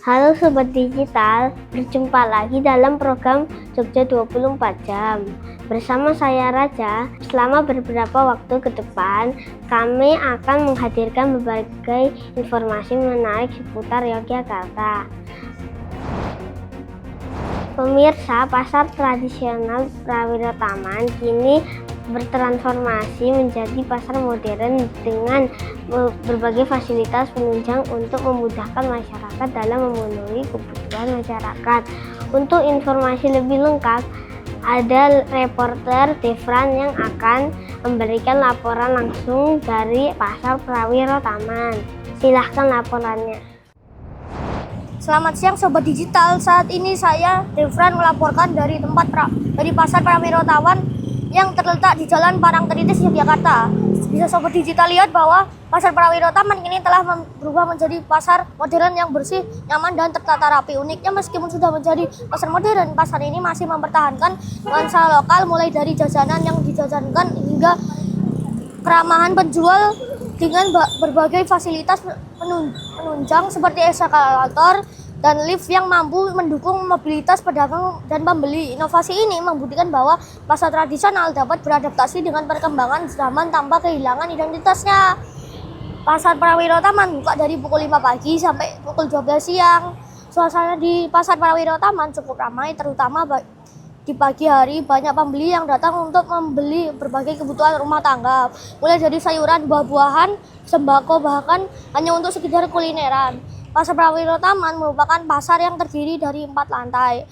Halo Sobat Digital, berjumpa lagi dalam program Jogja 24 Jam. Bersama saya Raja, selama beberapa waktu ke depan, kami akan menghadirkan berbagai informasi menarik seputar Yogyakarta. Pemirsa, pasar tradisional Prawiro Taman kini bertransformasi menjadi pasar modern dengan berbagai fasilitas penunjang untuk memudahkan masyarakat dalam memenuhi kebutuhan masyarakat. Untuk informasi lebih lengkap, ada reporter Devran yang akan memberikan laporan langsung dari pasar Prawiro Taman. Silahkan laporannya. Selamat siang Sobat Digital, saat ini saya Devran melaporkan dari pasar Prawiro Taman yang terletak di Jalan Parangtritis, Yogyakarta. Bisa Sobat Digital lihat bahwa pasar Prawiro Taman ini telah berubah menjadi pasar modern yang bersih, nyaman, dan tertata rapi. Uniknya meskipun sudah menjadi pasar modern, pasar ini masih mempertahankan nuansa lokal mulai dari jajanan yang dijajankan hingga keramahan penjual dengan berbagai fasilitas penunjang seperti eskalator dan lift yang mampu mendukung mobilitas pedagang dan pembeli. Inovasi ini membuktikan bahwa pasar tradisional dapat beradaptasi dengan perkembangan zaman tanpa kehilangan identitasnya. Pasar Prawiro Taman buka dari pukul 5 pagi sampai pukul 12 siang. Suasana di pasar Prawiro Taman cukup ramai, terutama di pagi hari banyak pembeli yang datang untuk membeli berbagai kebutuhan rumah tangga, mulai dari sayuran, buah-buahan, sembako, bahkan hanya untuk sekedar kulineran. Pasar Prawiro Taman merupakan pasar yang terdiri dari 4 lantai.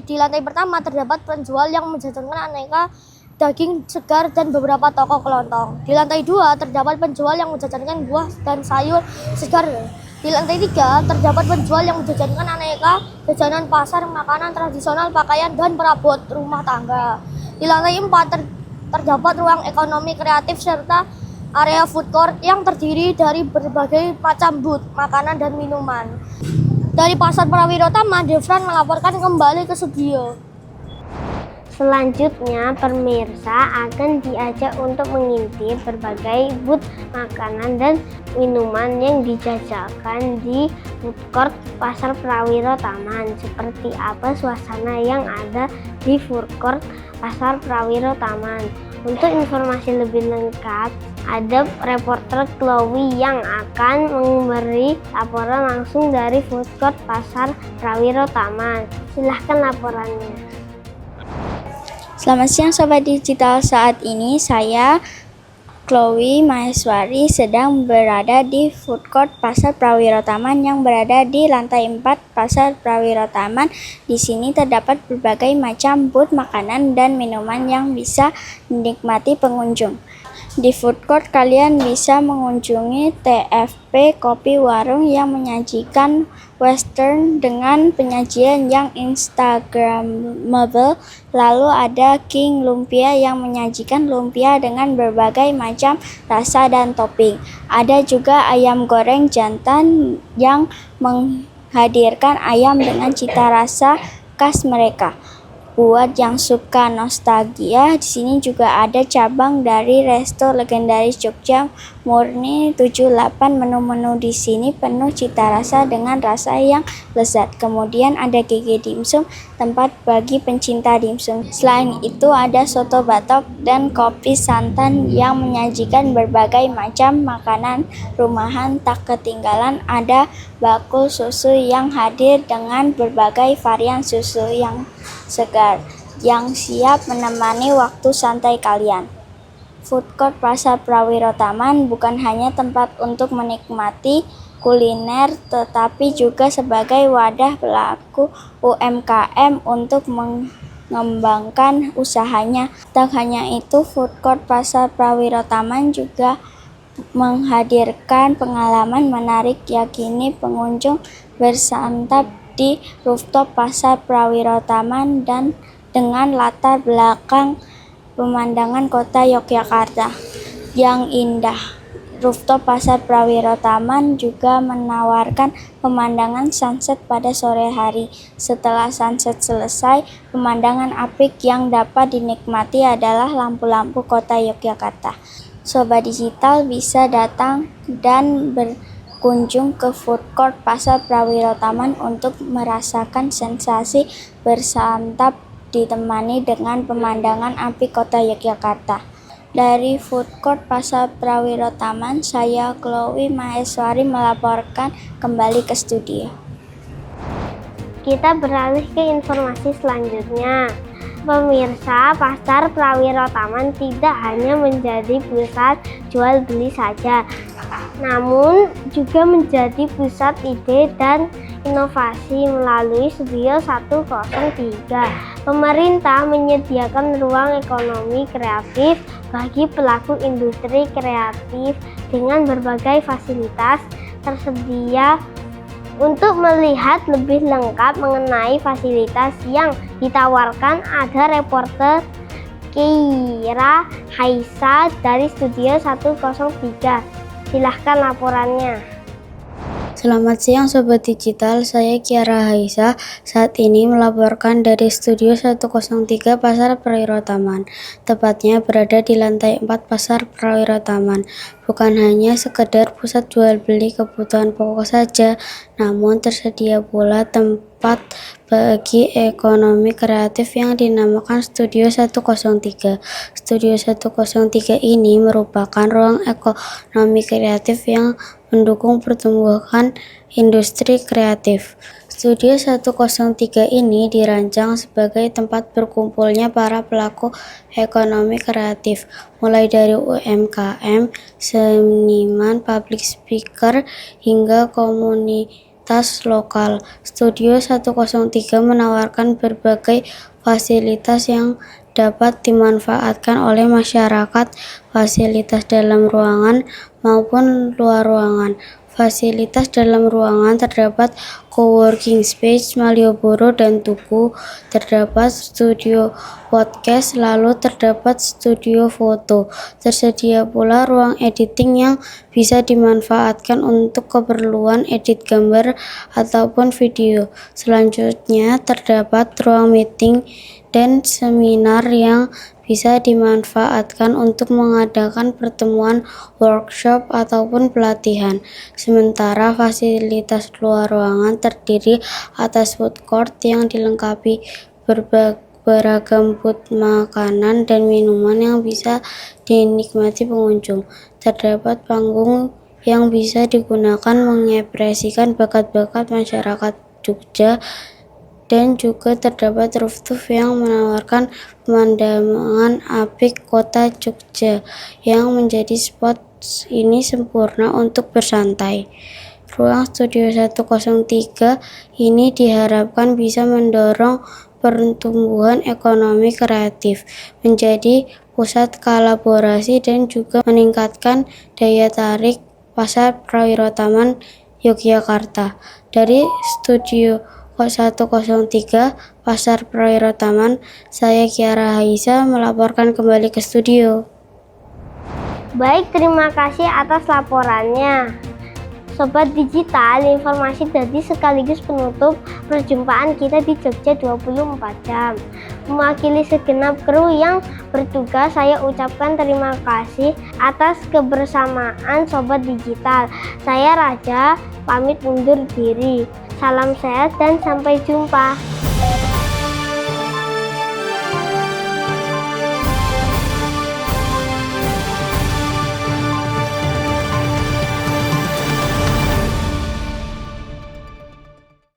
Di lantai pertama terdapat penjual yang menjajakan aneka daging segar dan beberapa toko kelontong. Di lantai 2 terdapat penjual yang menjajakan buah dan sayur segar. Di lantai 3 terdapat penjual yang menjajakan aneka jajanan pasar, makanan tradisional, pakaian, dan perabot rumah tangga. Di lantai 4 terdapat ruang ekonomi kreatif serta area food court yang terdiri dari berbagai macam booth makanan dan minuman. Dari pasar Prawiro Taman, Devran melaporkan kembali ke studio. Selanjutnya, pemirsa akan diajak untuk mengintip berbagai booth makanan dan minuman yang dijajakan di food court pasar Prawiro Taman. Seperti apa suasana yang ada di food court pasar Prawiro Taman? Untuk informasi lebih lengkap, ada reporter Chloe yang akan memberi laporan langsung dari food court pasar Prawiro Taman. Silahkan laporannya. Selamat siang Sobat Digital, saat ini saya Chloe Maheswari sedang berada di food court pasar Prawiro Taman yang berada di lantai 4 pasar Prawiro Taman. Di sini terdapat berbagai macam booth makanan dan minuman yang bisa dinikmati pengunjung. Di food court kalian bisa mengunjungi TFP Kopi Warung yang menyajikan western dengan penyajian yang instagramable. Lalu ada King Lumpia yang menyajikan lumpia dengan berbagai macam rasa dan topping. Ada juga ayam goreng jantan yang menghadirkan ayam dengan cita rasa khas mereka. Buat yang suka nostalgia, di sini juga ada cabang dari resto legendaris Jogja Murni 78. Menu-menu di sini penuh cita rasa dengan rasa yang lezat. Kemudian ada GG Dimsum, tempat bagi pencinta dimsum. Selain itu ada soto batok dan kopi santan yang menyajikan berbagai macam makanan rumahan. Tak ketinggalan ada bakul susu yang hadir dengan berbagai varian susu yang segar yang siap menemani waktu santai kalian. Food court pasar Prawiro Taman bukan hanya tempat untuk menikmati kuliner, tetapi juga sebagai wadah pelaku UMKM untuk mengembangkan usahanya. Tak hanya itu, food court pasar Prawiro Taman juga menghadirkan pengalaman menarik, yakni pengunjung bersantap di rooftop pasar Prawiro Taman dan dengan latar belakang pemandangan kota Yogyakarta yang indah. Rooftop pasar Prawiro Taman juga menawarkan pemandangan sunset pada sore hari. Setelah sunset selesai, pemandangan apik yang dapat dinikmati adalah lampu-lampu kota Yogyakarta. Sobat Digital bisa datang dan berkunjung ke food court Pasar Prawiro Taman untuk merasakan sensasi bersantap ditemani dengan pemandangan apik kota Yogyakarta. Dari food court Pasar Prawiro Taman, saya Chloe Maheswari melaporkan kembali ke studio. Kita beralih ke informasi selanjutnya. Pemirsa, Pasar Prawiro Taman tidak hanya menjadi pusat jual beli saja, namun juga menjadi pusat ide dan inovasi. Melalui Studio 103, pemerintah menyediakan ruang ekonomi kreatif bagi pelaku industri kreatif dengan berbagai fasilitas tersedia. Untuk melihat lebih lengkap mengenai fasilitas yang ditawarkan, ada reporter Keira Haisa dari Studio 103. Silahkan laporannya. Selamat siang Sobat Digital, saya Kiara Haisa. Saat ini melaporkan dari Studio 103 Pasar Prawiro Taman. Tepatnya berada di lantai 4 Pasar Prawiro Taman. Bukan hanya sekedar pusat jual beli kebutuhan pokok saja, namun tersedia pula tempat bagi ekonomi kreatif yang dinamakan Studio 103. Studio 103 ini merupakan ruang ekonomi kreatif yang mendukung pertumbuhan industri kreatif. Studio 103 ini dirancang sebagai tempat berkumpulnya para pelaku ekonomi kreatif, mulai dari UMKM, seniman, public speaker, hingga komunitas lokal. Studio 103 menawarkan berbagai fasilitas yang dapat dimanfaatkan oleh masyarakat, fasilitas dalam ruangan maupun luar ruangan. Fasilitas dalam ruangan terdapat coworking space, Malioboro dan Tugu, terdapat studio podcast, lalu terdapat studio foto. Tersedia pula ruang editing yang bisa dimanfaatkan untuk keperluan edit gambar ataupun video. Selanjutnya terdapat ruang meeting dan seminar yang bisa dimanfaatkan untuk mengadakan pertemuan, workshop, ataupun pelatihan. Sementara fasilitas luar ruangan terdiri atas food court yang dilengkapi beragam booth makanan dan minuman yang bisa dinikmati pengunjung. Terdapat panggung yang bisa digunakan mengekspresikan bakat-bakat masyarakat Jogja, dan juga terdapat rooftop yang menawarkan pemandangan apik kota Jogja yang menjadi spot ini sempurna untuk bersantai. Ruang Studio 103 ini diharapkan bisa mendorong pertumbuhan ekonomi kreatif, menjadi pusat kolaborasi dan juga meningkatkan daya tarik Pasar Prawiro Taman Yogyakarta. Dari Studio 103 Pasar Prawiro Taman, saya Kiara Haisa melaporkan kembali ke studio. Baik, terima kasih atas laporannya. Sobat Digital, informasi tadi sekaligus penutup perjumpaan kita di Jogja 24 jam. Mewakili segenap kru yang bertugas, saya ucapkan terima kasih atas kebersamaan Sobat Digital. Saya Raja, pamit undur diri. Salam sehat dan sampai jumpa.